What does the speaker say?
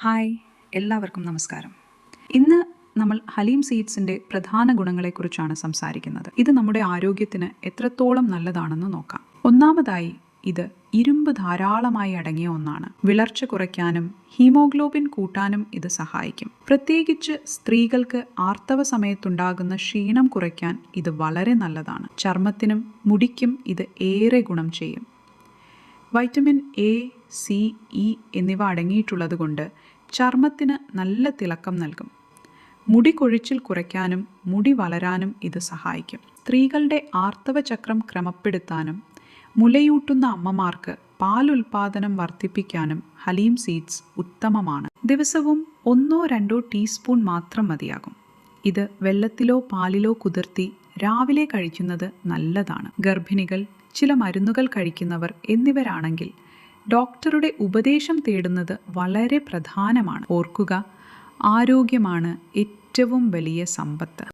Hi, എല്ലാവർക്കും നമസ്കാരം. ഇന്ന് നമ്മൾ ഹലീം സീഡ്സിൻ്റെ പ്രധാന ഗുണങ്ങളെക്കുറിച്ചാണ് സംസാരിക്കുന്നത്. ഇത് നമ്മുടെ ആരോഗ്യത്തിന് എത്രത്തോളം നല്ലതാണെന്ന് നോക്കാം. ഒന്നാമതായി, ഇത് ഇരുമ്പ് ധാരാളമായി അടങ്ങിയ ഒന്നാണ്. വിളർച്ച കുറയ്ക്കാനും ഹീമോഗ്ലോബിൻ കൂട്ടാനും ഇത് സഹായിക്കും. പ്രത്യേകിച്ച് സ്ത്രീകൾക്ക് ആർത്തവ സമയത്തുണ്ടാകുന്ന ക്ഷീണം കുറയ്ക്കാൻ ഇത് വളരെ നല്ലതാണ്. ചർമ്മത്തിനും മുടിക്കും ഇത് ഏറെ ഗുണം ചെയ്യും. വൈറ്റമിൻ എ, സി, ഇ എന്നിവ അടങ്ങിയിട്ടുള്ളതുകൊണ്ട് ചർമ്മത്തിന് നല്ല തിളക്കം നൽകും. മുടി കൊഴിച്ചിൽ കുറയ്ക്കാനും മുടി വളരാനും ഇത് സഹായിക്കും. സ്ത്രീകളുടെ ആർത്തവ ചക്രം ക്രമപ്പെടുത്താനും മുലയൂട്ടുന്ന അമ്മമാർക്ക് പാൽ ഉൽപാദനം വർദ്ധിപ്പിക്കാനും ഹലീം സീഡ്സ് ഉത്തമമാണ്. ദിവസവും 1-2 ടീസ്പൂൺ മാത്രം മതിയാകും. ഇത് വെള്ളത്തിലോ പാലിലോ കുതിർത്തി രാവിലെ കഴിക്കുന്നത് നല്ലതാണ്. ഗർഭിണികൾ, ചില മരുന്നുകൾ കഴിക്കുന്നവർ എന്നിവരാണെങ്കിൽ ഡോക്ടറുടെ ഉപദേശം തേടുന്നത് വളരെ പ്രധാനമാണ്. ഓർക്കുക, ആരോഗ്യമാണ് ഏറ്റവും വലിയ സമ്പത്ത്.